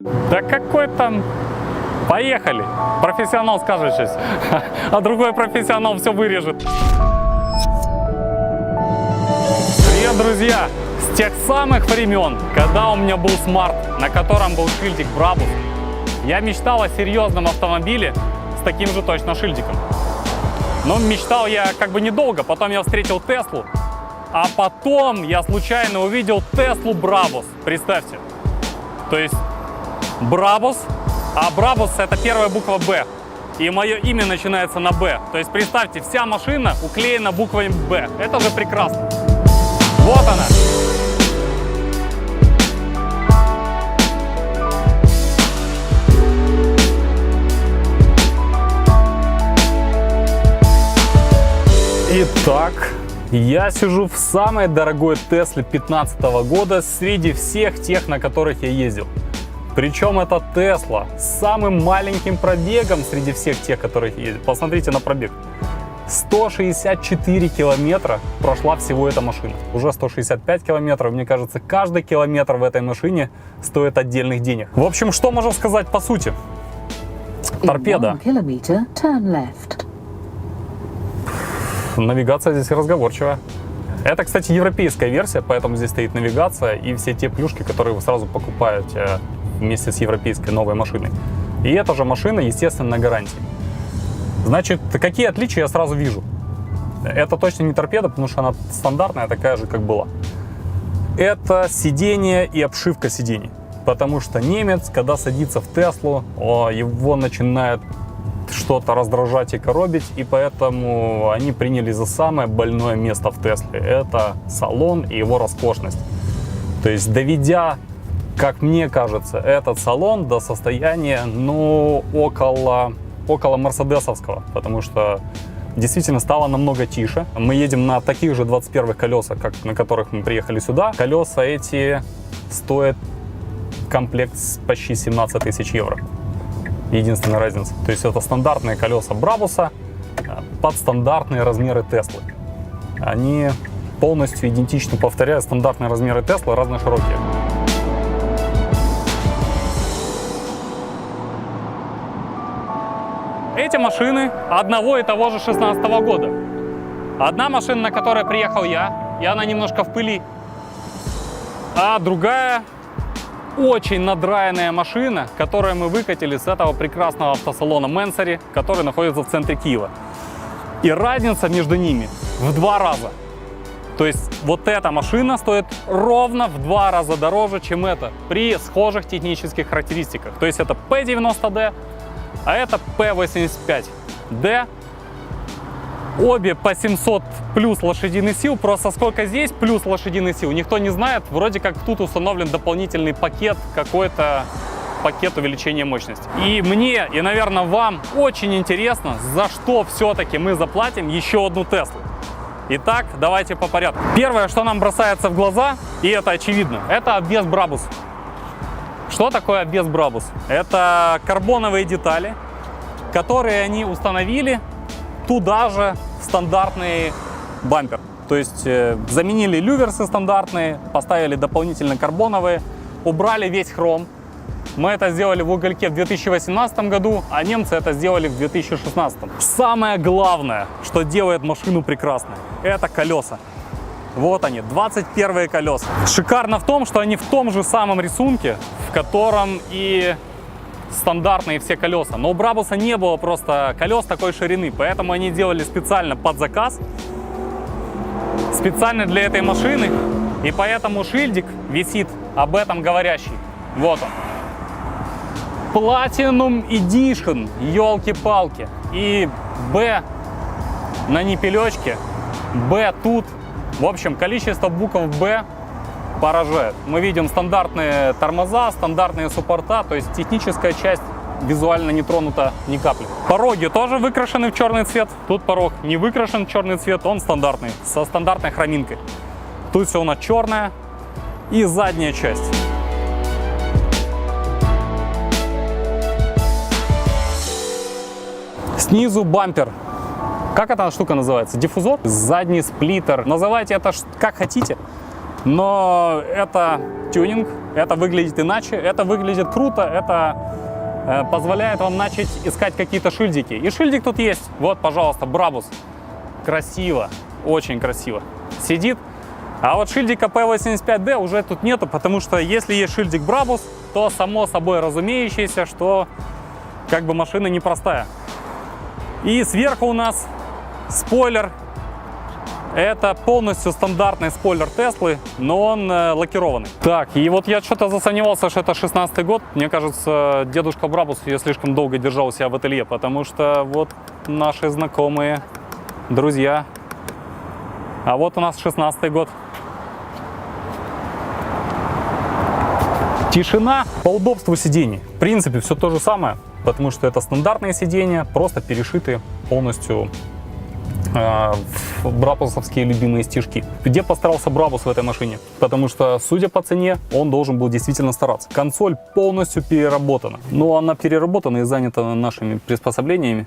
Да какой там... Поехали! Профессионал скажет сейчас, а другой профессионал все вырежет. Привет, друзья! С тех самых времен, когда у меня был смарт, на котором был шильдик Brabus, я мечтал о серьезном автомобиле с таким же точно шильдиком. Но мечтал я как бы недолго, потом я встретил Теслу, а потом я случайно увидел Теслу Brabus, представьте. То есть Brabus, а Brabus это первая буква Б, и мое имя начинается на Б. То есть представьте, вся машина уклеена буквой Б, это же прекрасно. Вот она. Итак, я сижу в самой дорогой Тесле 2015 года среди всех тех, на которых я ездил. Причем это Тесла с самым маленьким пробегом среди всех тех, которых я ездил. Посмотрите на пробег. 164 километра прошла всего эта машина. Уже 165 километров. Мне кажется, каждый километр в этой машине стоит отдельных денег. В общем, что можем сказать по сути? Торпеда. Навигация здесь разговорчивая. Это, кстати, европейская версия, поэтому здесь стоит навигация и все те плюшки, которые вы сразу покупаете вместе с европейской новой машиной. И эта же машина, естественно, на гарантии. Значит, какие отличия я сразу вижу? Это точно не торпеда, потому что она стандартная, такая же, как была. Это сиденье и обшивка сидений. Потому что немец, когда садится в Теслу, его начинает что-то раздражать и коробить, и поэтому они приняли за самое больное место в Тесле. Это салон и его роскошность. То есть, доведя, как мне кажется, этот салон до состояния, ну, около мерседесовского, потому что действительно стало намного тише. Мы едем на таких же 21-х колесах, как на которых мы приехали сюда. Колеса эти стоят комплект почти 17 тысяч евро. Единственная разница. То есть это стандартные колеса Брабуса под стандартные размеры Теслы. Они полностью идентично повторяют стандартные размеры Теслы, разные широкие. Эти машины одного и того же 16 года. Одна машина, на которой приехал я, и она немножко в пыли. А другая очень надраенная машина, которую мы выкатили с этого прекрасного автосалона Менсери, который находится в центре Киева. И разница между ними в 2 раза. То есть вот эта машина стоит ровно в 2 раза дороже, чем эта, при схожих технических характеристиках. То есть это P90D, а это P85D. Обе по 700 плюс лошадиных сил, просто сколько здесь плюс лошадиных сил, никто не знает. Вроде как тут установлен дополнительный пакет, какой-то пакет увеличения мощности. И мне, и, наверное, вам очень интересно, за что все-таки мы заплатим еще одну Теслу. Итак, давайте по порядку. Первое, что нам бросается в глаза, и это очевидно, это обвес Brabus. Что такое обвес Brabus? Это карбоновые детали, которые они установили туда же в стандартный бампер. То есть заменили люверсы стандартные, поставили дополнительно карбоновые, убрали весь хром. Мы это сделали в угольке в 2018 году, а немцы это сделали в 2016. Самое главное, что делает машину прекрасной, это колеса. Вот они, 21-е колеса. Шикарно в том, что они в том же самом рисунке, в котором и стандартные все колеса. Но у Брабуса не было просто колес такой ширины, поэтому они делали специально под заказ, специально для этой машины, и поэтому шильдик висит об этом говорящий. Вот он. Platinum Edition, елки-палки. И Б на ниппелечке, Б тут. В общем, количество букв Б поражает. Мы видим стандартные тормоза, стандартные суппорта, то есть техническая часть визуально не тронута ни капли. Пороги тоже выкрашены в черный цвет. Тут порог не выкрашен в черный цвет, он стандартный, со стандартной хроминкой. Тут все у нас черное и задняя часть. Снизу бампер. Как эта штука называется? Диффузор? Задний сплиттер. Называйте это как хотите. Но это тюнинг, это выглядит иначе, это выглядит круто, это позволяет вам начать искать какие-то шильдики. И шильдик тут есть. Вот, пожалуйста, Brabus. Красиво, очень красиво сидит. А вот шильдика P85D уже тут нету, потому что если есть шильдик Brabus, то само собой разумеющееся, что как бы машина непростая. И сверху у нас спойлер. Это полностью стандартный спойлер Теслы, но он лакированный. Так, и вот я что-то засомневался, что это 16-й год. Мне кажется, дедушка Brabus ее слишком долго держал у себя в ателье, потому что вот наши знакомые, друзья. А вот у нас 16-й год. Тишина по удобству сидений. В принципе, все то же самое, потому что это стандартные сиденья, просто перешитые полностью брабусовские любимые стежки. Где постарался Brabus в этой машине? Потому что, судя по цене, он должен был действительно стараться. Консоль полностью переработана. Но она переработана и занята нашими приспособлениями.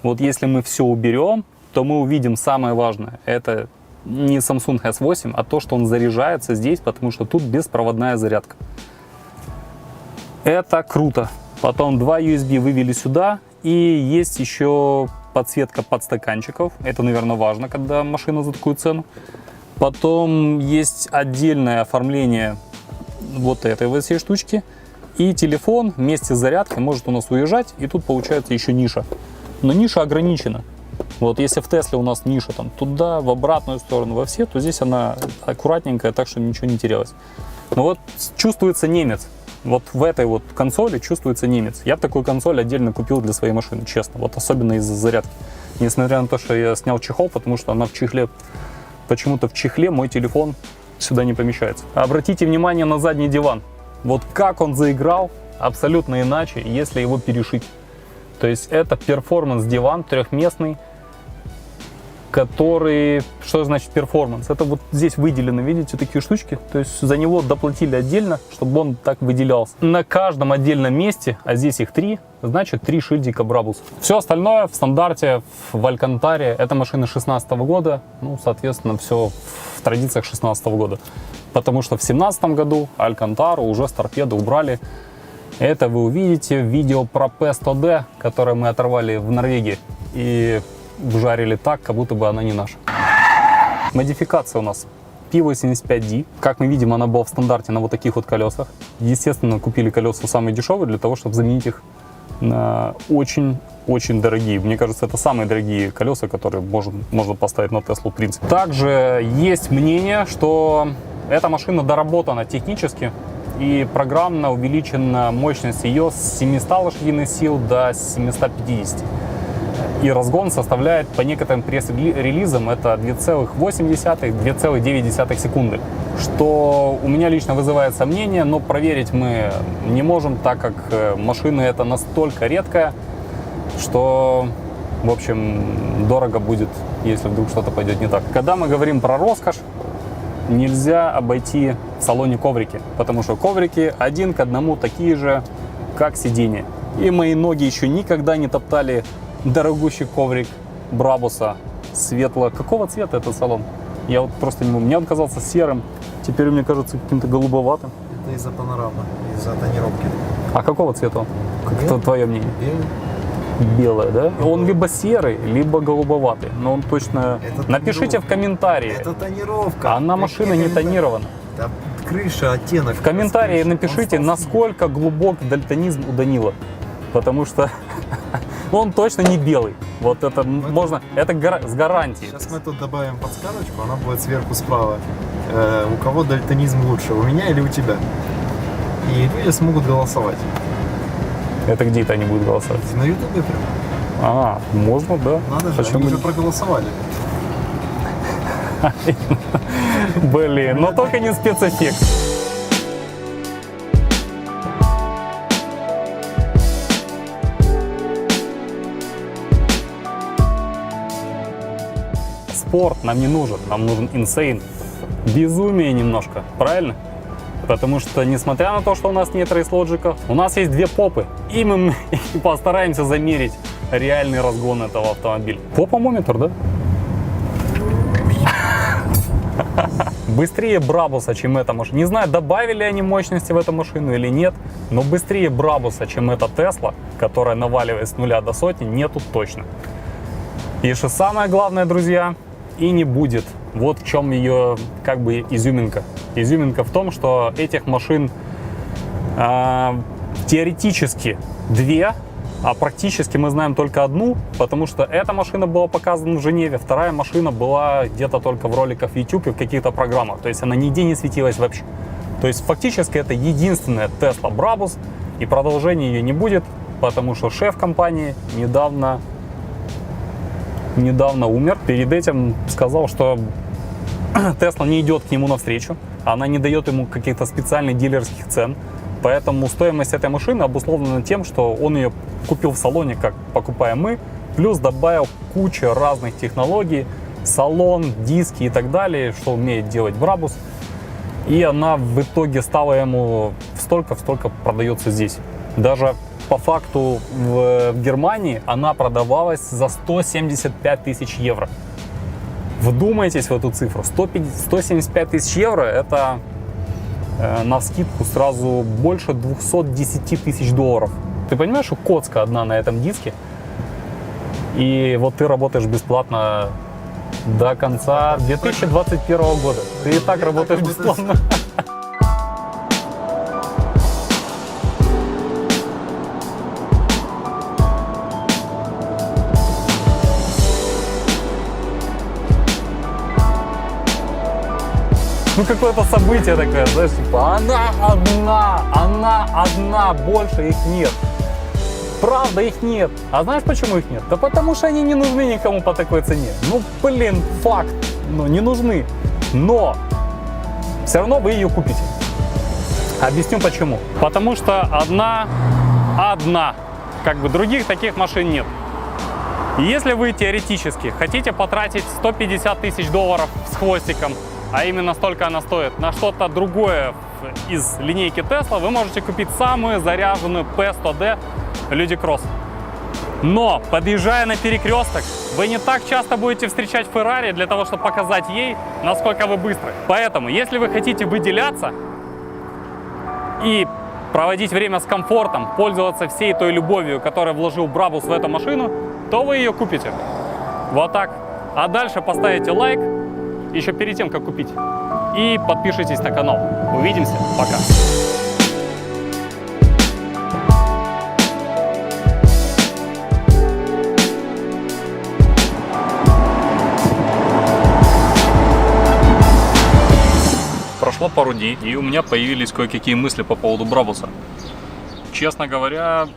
Вот если мы все уберем, то мы увидим самое важное. Это не Samsung S8, а то, что он заряжается здесь, потому что тут беспроводная зарядка. Это круто. Потом 2 USB вывели сюда. И есть еще подсветка подстаканчиков. Это, наверное, важно, когда машина за такую цену. Потом есть отдельное оформление вот этой вот всей штучки. И телефон вместе с зарядкой может у нас уезжать. И тут получается еще ниша. Но ниша ограничена. Вот если в Тесле у нас ниша там туда, в обратную сторону, во все, то здесь она аккуратненькая, так что ничего не терялось. Но вот чувствуется немец. Вот в этой вот консоли чувствуется немец. Я бы такую консоль отдельно купил для своей машины, честно. Вот особенно из-за зарядки. Несмотря на то, что я снял чехол, потому что она в чехле. Почему-то в чехле мой телефон сюда не помещается. Обратите внимание на задний диван. Вот как он заиграл, абсолютно иначе, если его перешить. То есть это перформанс-диван трехместный, который... Что значит перформанс? Это вот здесь выделены, видите, такие штучки. То есть за него доплатили отдельно, чтобы он так выделялся. На каждом отдельном месте, а здесь их 3, значит 3 шильдика Brabus. Все остальное в стандарте, в Алькантаре. Это машина 16 года. Ну, соответственно, все в традициях 16 года. Потому что в 17 году Алькантару уже с торпеды убрали. Это вы увидите в видео про P100D, которое мы оторвали в Норвегии. И вжарили так, как будто бы она не наша. Модификация у нас P85D. Как мы видим, она была в стандарте на вот таких вот колесах. Естественно, купили колеса самые дешевые для того, чтобы заменить их на очень-очень дорогие. Мне кажется, это самые дорогие колеса, которые можно поставить на Теслу в принципе. Также есть мнение, что эта машина доработана технически и программно увеличена мощность ее с 700 лошадиных сил до 750. И разгон составляет по некоторым пресс-релизам это 2,8-2,9 секунды. Что у меня лично вызывает сомнения, но проверить мы не можем, так как машина эта настолько редкая, что, в общем, дорого будет, если вдруг что-то пойдет не так. Когда мы говорим про роскошь, нельзя обойти в салоне коврики, потому что коврики один к одному такие же, как сиденья. И мои ноги еще никогда не топтали дорогущий коврик Брабуса светло. Какого цвета этот салон? Я вот просто не могу. Мне он казался серым, теперь мне кажется каким-то голубоватым. Это из-за панорамы, из-за тонировки. А какого цвета он? Как твое мнение? Белый. Белое, да? Он либо серый, либо голубоватый. Но он точно... Это напишите в комментарии. Это тонировка. Она машина не тонирована. Да, крыша, оттенок. В комментарии напишите, насколько глубок дальтонизм у Данила. Потому что он точно не белый. Вот это можно, это с гарантией. Сейчас мы тут добавим подсказочку, она будет сверху справа. У кого дальтонизм лучше, у меня или у тебя? И люди смогут голосовать. Это где-то они будут голосовать? На ютубе прям. А, можно, да. Надо же, почему они уже проголосовали. Блин, но только не спецэффект. Спорт нам не нужен, нам нужен инсейн. Безумие немножко, правильно? Потому что, несмотря на то, что у нас нет рейслоджиков, у нас есть две попы. И мы постараемся замерить реальный разгон этого автомобиля. Попомометр, да? быстрее Брабуса, чем эта машина. Не знаю, добавили они мощности в эту машину или нет, но быстрее Брабуса, чем эта Тесла, которая наваливает с 0 до сотни, нету точно. И что самое главное, друзья, и не будет. Вот в чем ее как бы изюминка. Изюминка в том, что этих машин теоретически 2, а практически мы знаем только одну, потому что эта машина была показана в Женеве, вторая машина была где-то только в роликах YouTube и в каких-то программах, то есть она нигде не светилась вообще. То есть фактически это единственная Tesla Brabus, и продолжения ее не будет, потому что шеф компании недавно умер. Перед этим сказал, что Tesla не идет к нему навстречу, она не дает ему каких-то специальных дилерских цен. Поэтому стоимость этой машины обусловлена тем, что он ее купил в салоне, как покупаем мы, плюс добавил кучу разных технологий, салон, диски и так далее, что умеет делать Brabus. И она в итоге стала ему столько продается здесь. Даже по факту в Германии она продавалась за 175 тысяч евро. Вдумайтесь в эту цифру. 175 тысяч евро — это навскидку сразу больше 210 тысяч долларов. Ты понимаешь, что коцка одна на этом диске, и вот ты работаешь бесплатно до конца 2021 года. Ты и так работаешь бесплатно. Ну, какое-то событие такое, знаешь, типа, она одна, больше их нет. Правда, их нет. А знаешь, почему их нет? Да потому что они не нужны никому по такой цене. Ну, блин, факт, ну, не нужны. Но все равно вы ее купите. Объясню почему. Потому что одна, как бы других таких машин нет. И если вы теоретически хотите потратить 150 тысяч долларов с хвостиком, а именно столько она стоит, на что-то другое из линейки Tesla, вы можете купить самую заряженную P100D Ludicross. Но, подъезжая на перекресток, вы не так часто будете встречать Ferrari для того, чтобы показать ей, насколько вы быстры. Поэтому, если вы хотите выделяться и проводить время с комфортом, пользоваться всей той любовью, которую вложил Brabus в эту машину, то вы ее купите. Вот так. А дальше поставите лайк, еще перед тем, как купить. И подпишитесь на канал. Увидимся. Пока. Прошло пару дней, и у меня появились кое-какие мысли по поводу Брабуса. Честно говоря,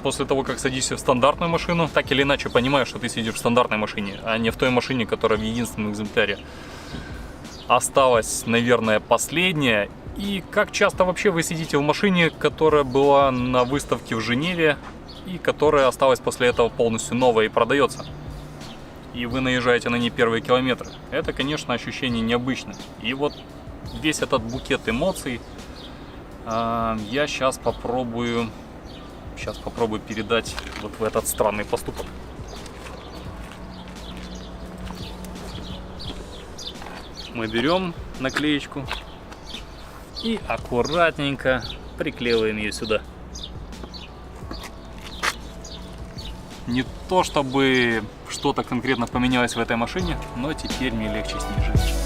после того, как садишься в стандартную машину, так или иначе понимаешь, что ты сидишь в стандартной машине, а не в той машине, которая в единственном экземпляре. Осталась, наверное, последняя. И как часто вообще вы сидите в машине, которая была на выставке в Женеве и которая осталась после этого полностью новая и продается? И вы наезжаете на ней первые километры. Это, конечно, ощущение необычное. И вот весь этот букет эмоций я сейчас попробую передать вот в этот странный поступок. Мы берем наклеечку и аккуратненько приклеиваем ее сюда. Не то чтобы что-то конкретно поменялось в этой машине, но теперь мне легче с ней жить.